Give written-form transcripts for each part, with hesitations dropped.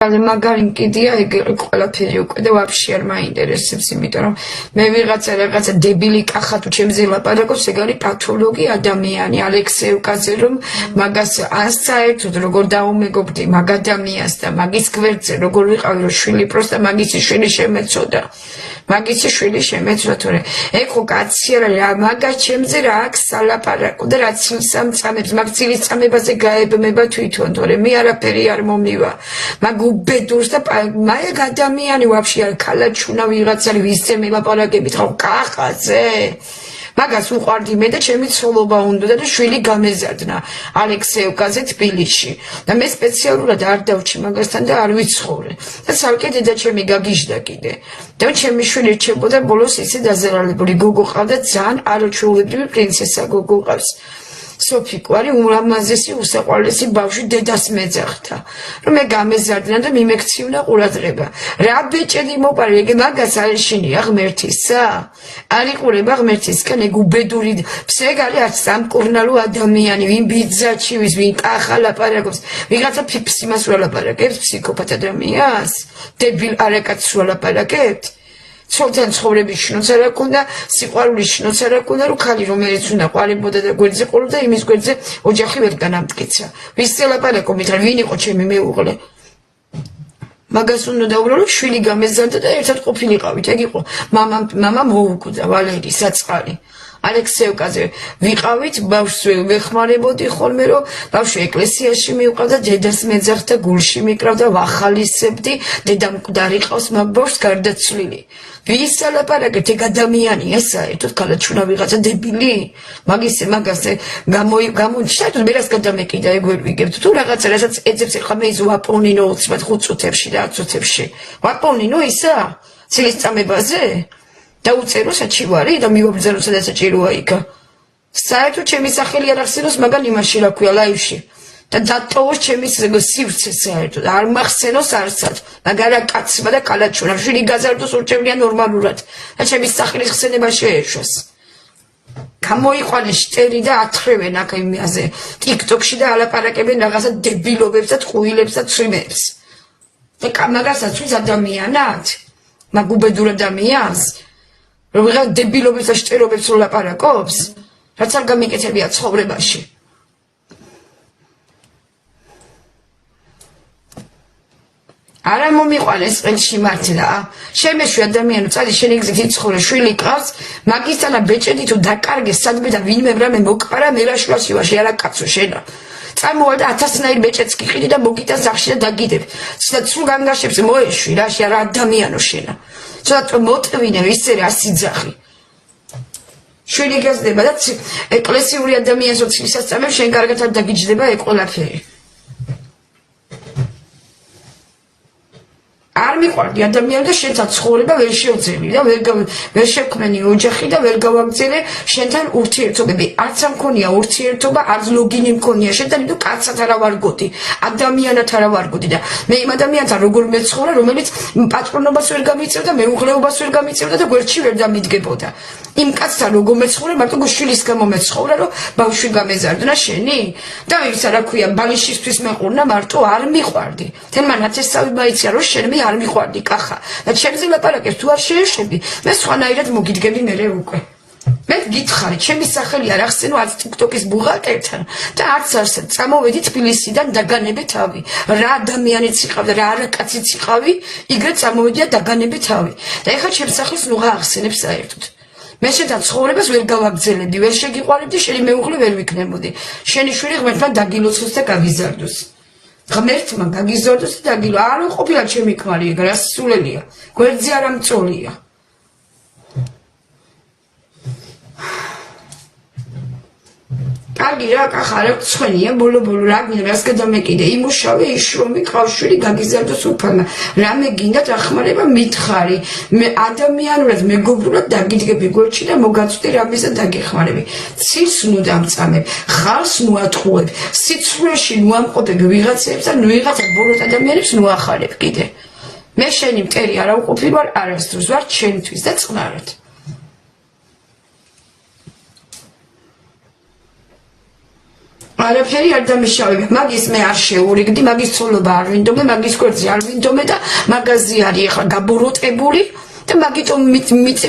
ყველაზე მაგარი კიდია ეგ ყველაფერი უკვე და ვაფშე არ მაინტერესებს, იმიტომ რომ მე რაღაცა დებილი კახა თუ ჩემზე ლაპარაკობს, ეგ არის პათოლოგი ადამიანი, ალექსეევკაზე რომ მაგას ან საერთოდ როგორ დაუმეგობრდი მაგ ადამიანს და მაგის გვერდზე როგორ ვიყავი რომ შვილი პროსტა მაგისი შვილი შემეცოდა. მაგისი შვილი შემეცვა თორე ეგ ხო კაცი არა მაგას ჩემზე რა აქვს სალაპარაკო და რა ცილის ამწამებს მაგ ცილის წამებაზე გაებმება თვითონ თორე მე არაფერი არ მომივა მაგ უბედურს და მაგ ადამიანი ვაფშე არ ქალაჩუნა ვიღაცა ვისზე მელაპარაკებით ხო კახაზე მაგას უყვარდი მე და ჩემი ცოლობა უნდა და შვილი გამეზარდნა ალექსეევკაზე თბილისში და მე სპეციალურად არ დავჭი მაგასთან და არ ვიცხოვრე და ცალკე დედა ჩემი გაგიჟდა კიდე და ჩემი შვილი რჩებოდა ბოლოს ისე დაზარალებული გოგო ყავდა ძალიან არაჩვეულებრივი პრინცესა გოგო ყავს სოფიკო არის ულამაზესი უსაყვარლესი ბავშვი დედას მეძახდა რომ მე გამეზარდნა და მიმექციუნა ყურადღება რა ბეჭედი მოპარე ეგ მაგას არიშინია ღმერთისა არ იყურება ღმერთისკენ ეგ უბედური ფსეგარი არც სამკურნალო ადამიანი ვინ ბიძაჩივის ვინ კახა ლაპარაკობს ვიღაცა ფიფსიმას ვლაპარაკებს ფსიქოპათ ადამიანს დებილ არაკაცს ვლაპარაკებთ ცოლთან ცხოვრების შნოც არ აქვს, სიყვარულის შნოც არ აქვს, რომ ხალი რომელიც უნდა ყვალებოდა და გვერდზე ყოლოდა, იმის გვერდზე ოჯახი ვერ განამტკიცა. ვის ელაპარაკო მითხრა, ვინ იყო ჩემი მეუღლე? მაგას უნდა დაუბრალო, შვილი გამეზარდა და ერთად ყოფილიყავით. ეგ იყო მამა მოუკვდა ვალერი საწყალი. ალექსეევკაზე ვიყავით, ბავშვს ვეხმარებოდი ხოლმე, რომ ბავშვი ეკლესიაში მივყავდა, დედას მეძახდა, გულში მიკრავდა, ვახალისებდი, დედა მკვდარი ყავს მაგ ბავშვს გარდაცვლილი. ვის ალაპარაკეთ, ეგ ადამიანია საერთოდ ქალაჩუნა ვიღაცა დებილი? მაგას გამოჩნდა, მე რას გადამეკიდა, ეგ ვერ ვიგებთ. თუ რაღაცა, რასაც ეძებს ახლა მე ის ვაპოვნინო 25 წუთებში და 10 წუთებში. ვაპოვნინო ისა? ცილის წამებაზე? დაუწერო საჩივარი და მივაბრძანო სადაც საჭიროა იქ. საერთოდ ჩემი სახელი არ ახსენოს, მაგან იმაში რა ქვია ლაივში. და დატოვოს ჩემი სივრცე საერთოდ. არ მახსენოს არცად. მაგარა კაცმა და კალაჩუნა შვილი გაზარდოს ურჩევნია ნორმალურად. და ჩემი სახელის ხსენება შეეშვას. გამოიყვანეს შტერი და ათხრევენ აქ იმაზე TikTok-ში და ალაპარაკებენ რაღაცა დებილობებს და ტყუილებს და ცვიმებს. და მაგასაც ვის ადამიანად? მაგ უბედურ ადამიანს? რომ ვიღა დებილობებს და შტერობებს ვლაპარაკობს, რაც არ გამიკეთებია ცხოვრებაში. არა მომიყვანეს ყელში მართლა. შემეშვი ადამიანი წალი შენი გზით იცხოვრე, შვილი ყავს, მაგისთანა ბეჭედი თუ დაკარგე სადმე და ვინმე რამე მოკპარა მერაშლას ივაში არა კაცო შენა. წამოვალ და 1000-ნაირ ბეჭედს გიყიდი და მოგიტან სახში და დაგიდებ. ცოტა სულ განგაშებს მოეშვი, რაში არა ადამიანო შენა. ცოტა მოტვინე ისე რა სიძახი. შვილი გაზდება და ეკლესიური ადამიანს ოცილისას წამებს შენ კარგად არ დაგიჯდება ეგ ყველაფერი. არ მიყვარდი ადამიანი და შენთან ცხოვრება ვერ შევძელი და ვერ შევქმენი ოჯახი და ვერ გავაგზავნე შენთან ურთიერთობები. არც არ მქონია ურთიერთობა, არც ლოგინი მქონია შენთან, იმიტომ კაცად არა ვარგოდი, ადამიანად არა ვარგოდი და მე იმ ადამიანთან როგორ მეცხოვრა, რომელიც პატრონობას ვერ გამიწევდა, მეუღლეობას ვერ გამიწევდა და გვერდში ვერ დამიდგებოდა. იმ კაცთან როგორ მეცხოვრა, მარტო შვილის გამო მეცხოვრა, რომ ბავშვი გამეზარდნა შენი და ისა რა ქვია, ბალიშისთვის მეყურნა, მარტო არ მიყვარდი. თენმა ნათესავი მაიცია, რომ შენ მე არ მიყვარდი კახა და ჩემზე ლაპარაკებს თუ არ შეეშვები მე სხვანაირად მოგიდგები მერე უკვე მე გითხარი ჩემი სახელი არ ახსენო არც TikTok-ის ბუღალტერთან და არც არსად წამოვედი თბილისიდან დაგანებე თავი რა ადამიანიც იყავდა რა არაკაციც იყავი იგრე წამოვედი და დაგანებე თავი და ეხლა ჩემს სახლის ნუ გაახსენებ საერთოდ მე შენთან ცხოვრებას ვერ გავაგზავნებდი ვერ შეგიყვარებდი შენი მეუღლე ვერ ვიქნებოდი შენი შვილი ღმერთმა დაგილოცოს და გაგიზარდოს ღმერთმა გაგიზარდოს და დაგილო არ ყოფილა ჩემი ქმარი ეგ რა სულელია გვერდზე არ ამწოლია კარგი რა კახარა ცხენია ბოლო რა გინდა რას გადამეკიდე იმუშავე იშრომი ყავშვილი გაგიზარდოს უფალმა რამე გინდა დახმარება მითხარი მე ადამიანურად მეგობრულად დაგიდგები გვერდში და მოგაწვდი რამესა დაგეხმარები ცის ნუ დამწამებ ხალს ნუ ატყუებ სიცრუეში ნუ ამყოფებ ვიღაცებს და ვიღაცა ბოლოს ადამიანებს ნუ ახარებ კიდე მე შენი მტერი არა უყოფილი ვარ არასდროს ვარ ჩემთვის და წყნარად არაფერი არ დამიშავებია. მაგის მე არ შეურიგდი, მაგის ცოლობა არ ვინდომე, მაგის კვერცხი არ ვინდომე და მაგაზი არის ახლა გაბოროტებული და მაგიტომ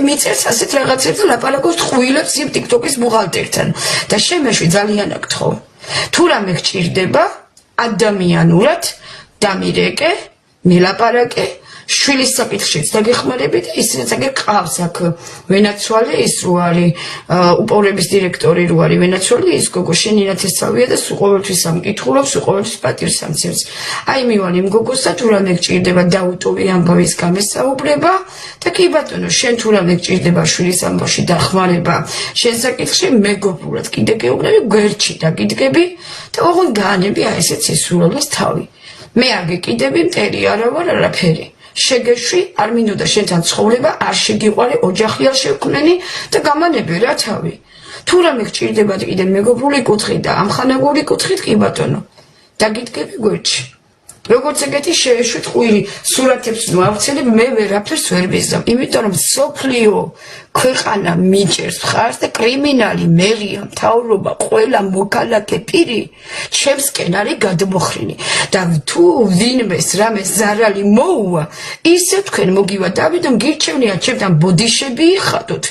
მიწერს ასეთ რაღაცებს და ლაპარაკობს ტყუილებს იმ TikTok-ის ბუღალტერთან. და შემეშვი ძალიან აგთხოვ. თუ რამე გჭირდება ადამიანურად დამირეკე, მელაპარაკე, შვილის საკითხშიც დაგეხმარები და ისინიც აგეყავს აქ ვენაცვალე ის რო არის უპორების დირექტორი რო არის ვენაცვალე ის გოგო შენი ნათესავია და სულ ყოველთვის ამკითხულობს, სულ ყოველთვის პატივს ამცემს. აი მივალ იმ გოგოს და თუ რამე გჭირდება დაუტოვი ამბავის გამესაუბრება და კი ბატონო შენ თუ რამე გჭირდება შვილის ამბავში დახმარება შენ საკითხში მეგობრულად კიდე გეუბნები გვერდში დაგიდგები და ოღონდ გაანები აი ესეც ისურვებას თავი. მე არ გეკიდები მტერი არა ვარ არაფერი. შეგეშვი არ მინდოდა შენთან ცხოვრება არ შეგიყვარე ოჯახი არ შევქმნენი და გამანები რა თავი. თუ რამე გჭირდება კიდე მეგობრული კუთხით და ამხანაგური კუთხით კი ბატონო დაგიდგები გვერდში. როგორც ეგეთი შეეშვით ყვილი სურათებს ნავცელებ მე ვერაფერს ვერ ვიზამ. იმიტომ რომ სოფლიო ქვეყანა მიჭერს მხარს და კრიმინალი მერია მთავრობა ყველა მოქალაქე პირი ჩემსკენ არის გადმოხრინი და თუ ვინმეს რამე ზარალი მოუვა ისე თქვენ მოგივადავით და გირჩევნია ჩემთან ბოდიშები იხადოთ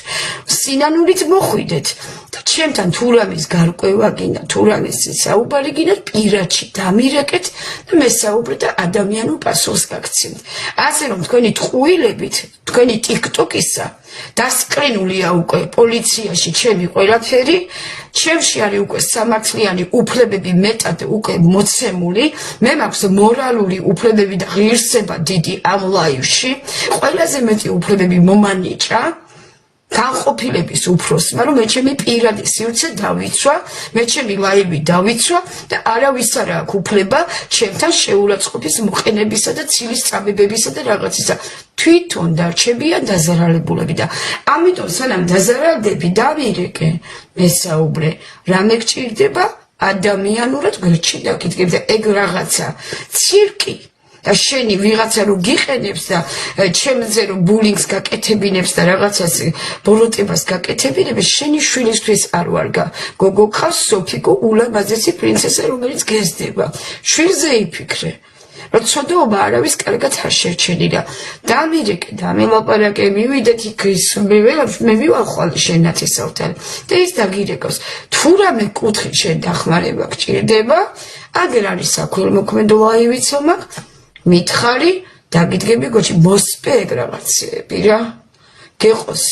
სინანულით მოხვიდეთ და ჩემთან თუ რამის გარკვევა გინდა თუ რამის საუბარი გინდა პირადში დამირეკეთ და მესაუბრეთ და ადამიანურ პასუხს გაგცემთ. ასე რომ თქვენი ტყუილებით თქვენი TikTok-ისა დასკრინულია უკვე პოლიციაში ჩემი ყველაფერი, ჩემში არის უკვე სამართლიანი უფლებები მეტად უკვე მოცემული, მე მაქვს მორალური უფლებები და ღირსება დიდი ამ ლაივში, ყველაზე მეტი უფლებები მომანიჭა განყოფილების უფროსმა, რომ მე ჩემი პირადი სივრცე დავიცვა, მე ჩემი ლაივი დავიცვა და არავის არ აქვს უფლება ჩემთან შეურაცხყოფის მოყენებისა და ცილის წამებებისა და რაღაცისა. თვითონ დარჩებიან დაზარალებულები და ამიტომ სანამ დაზარალდები დავირეკე მესაუბრე რამე გჭირდება ადამიანურად გვერდში დაგიდგები და ეგ რაღაცა ცირკი და შენი ვიღაცა რო გიყენებს და ჩემზე რო ბულინგს გაკეთებინებს და რაღაცას ბოროტებას გაკეთებინებს შენი შვილისთვის არ ვარგა გოგო ყავს სოფიკო ულამაზესი პრინცესა რომელიც გეზდება შვილზე იფიქრე რომ ცოდოობა არავის კარგად არ შერჩენილა დამირეკე დამელაპარაკე მივიდეთ იქ ის მე მივალ ხვალ შენ ნათესავთან და ის დაგირეკავს თუ რამე კუთხით შენ დახმარება გჭირდება აგერ არის საქველმოქმედო ლაივიცა მაქვს მითხარი დაგიდგები გოჩი მოსპე ეგ რაღაცები რა გეყოს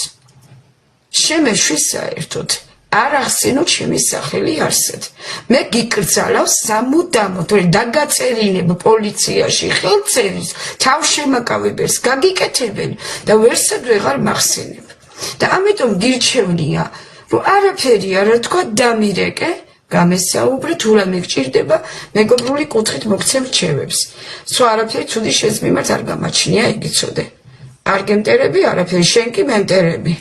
შემეშვი საერთოდ არ ახსენოთ ჩემი სახელი არსად მე გიკრძალავ სამუდამოდ რომ დაგაწერინებ პოლიციაში ხელწერის თავშემაკავებელს გაგიკეთებენ და ვერსად ვეღარ მახსენებ და ამიტომ გირჩევნია რომ არაფერი არა თქვა დამირეკე გამესაუბრე თუ რამე გჭირდება მეგობრული კუთხით მოგცემ რჩევებს სხვა არაფერი ცუდი შენს მიმართ არ გამაჩნია იგი ცოდე არ გემტერები არაფერი შენ კი მემტერები